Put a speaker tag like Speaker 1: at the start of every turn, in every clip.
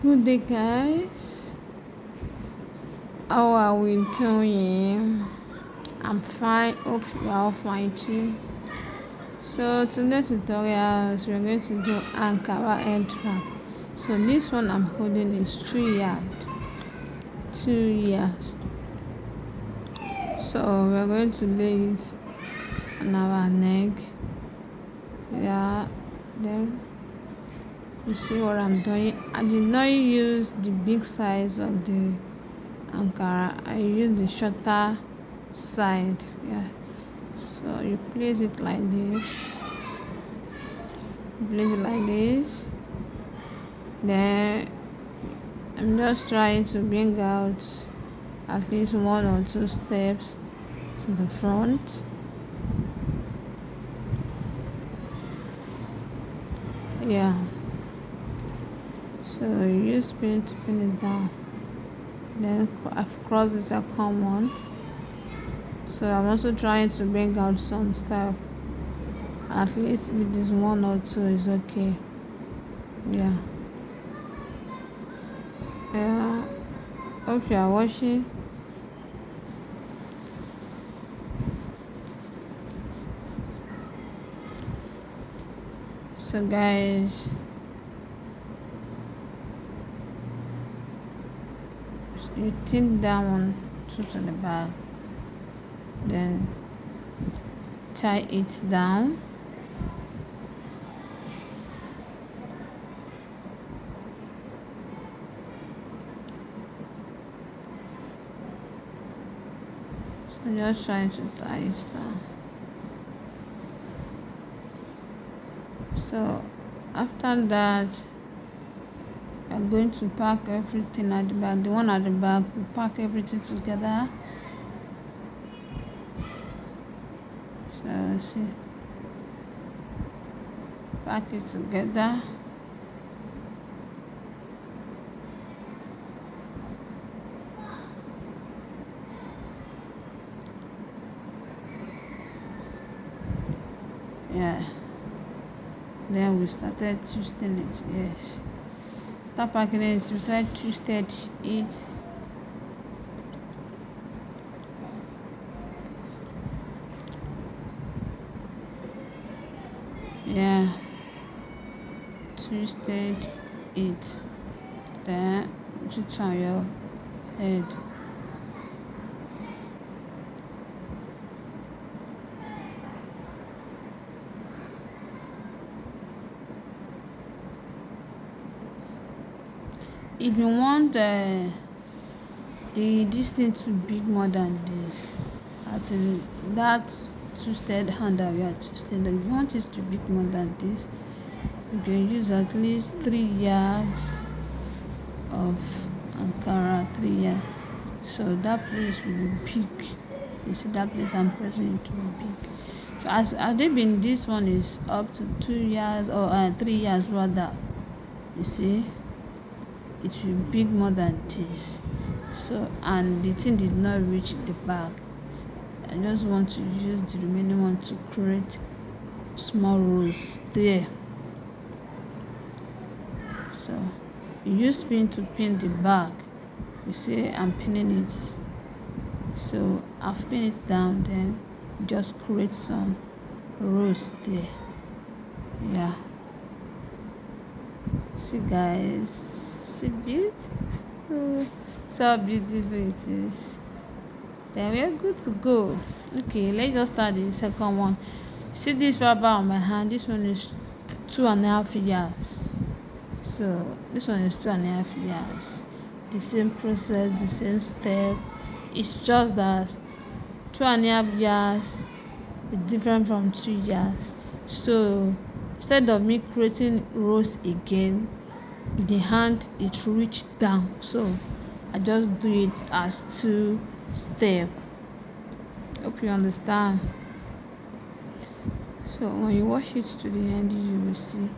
Speaker 1: Good day, guys. How are we doing? I'm fine. Hope you are all fine too. So today's tutorials we're going to do ankara headwrap. So this one I'm holding is 2 yards. 2 yards. So we're going to lay it on our neck. Yeah. Then you see what I'm doing. I did not use the big size of the ankara. I used the shorter side. Yeah. So you place it like this. Then I'm just trying to bring out at least 1 or 2 steps to the front. Yeah. So you use pin to pin it down. Then I've crossed the second one. So I'm also trying to bring out some stuff. At least with this 1 or 2 is okay. Yeah. Hope you are watching. So guys, you tin that one to the back, then tie it down. I'm just trying to tie it down. So after that, I'm going to pack everything at the back. The one at the back, we pack everything together. So see, pack it together. Yeah. Then we started twisting it. Yes. After packing it, we started twisted it. Yeah. Twisted it. Then put it on your head. If you want this thing to be more than this, as in that twisted hand that we are twisting, if you want it to be more than this, you can use at least 3 yards of ankara, 3 yards. So that place will be big. You see that place I'm pressing it will be big. So as they been, this one is up to 2 yards or 3 yards rather. You see, it will be big more than this. So, and the thing did not reach the back. I just want to use the remaining one to create small rows there. So you use pin to pin the back. You see I'm pinning it. So I've pinned it down, then just create some rows there. Yeah. See guys, see beautiful. So how beautiful it is. Then we're good to go. Okay, let's just start the second one. See this rubber on my hand, this one is 2.5 yards. So this one is 2.5 yards. The same process, the same step. It's just that 2.5 yards is different from 2 yards. So instead of me creating rows again, the hand it reached down. So I just do it as 2 steps. Hope you understand. So when you wash it to the end, you will see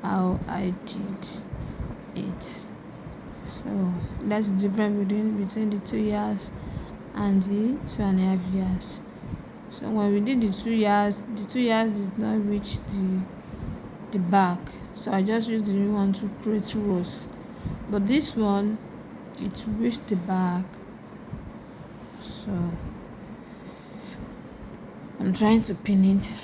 Speaker 1: how I did it. So that's the difference between the 2 yards and the 2.5 yards. So when we did the 2 yards did not reach the back. So I just used the new one to create rows. but this one it reached the back, so I'm trying to pin it.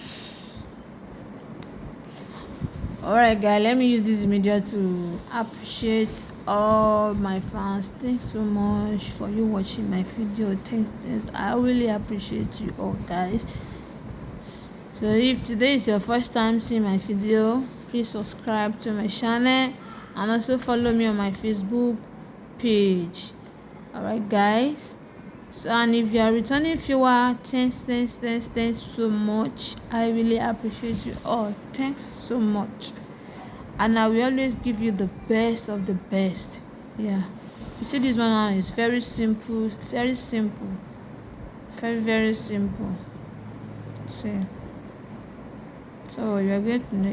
Speaker 1: Alright guys, let me use this media to appreciate all my fans. Thanks so much for you watching my video. Thanks. I really appreciate you all guys. So if today is your first time seeing my video, please subscribe to my channel and also follow me on my Facebook page. Alright guys, so and if you are returning viewer, thanks so much. I really appreciate you all. Thanks so much, and I will always give you the best of the best. Yeah, you see this one now is very simple, very simple, very simple. See, so you are going to know,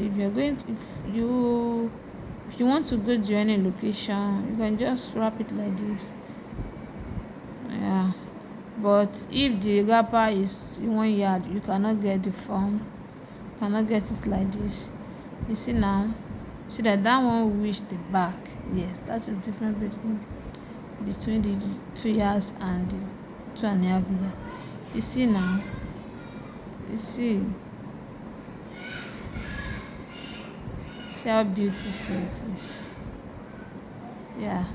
Speaker 1: if you want to go to any location, you can just wrap it like this. Yeah, but if the wrapper is 1 yard, you cannot get the form, you cannot get it like this. You see now, see that one reached the back. Yes, that is different between the 2 yards and the 2.5 yards. You see now, you see how beautiful it is. Yeah.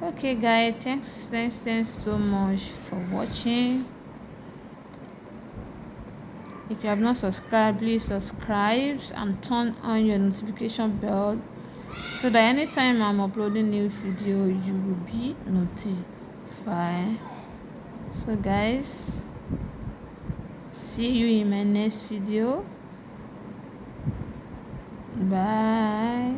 Speaker 1: Okay guys, thanks so much for watching. If you have not subscribed, please subscribe and turn on your notification bell so that anytime I'm uploading new video, you will be notified. So guys, see you in my next video. Bye.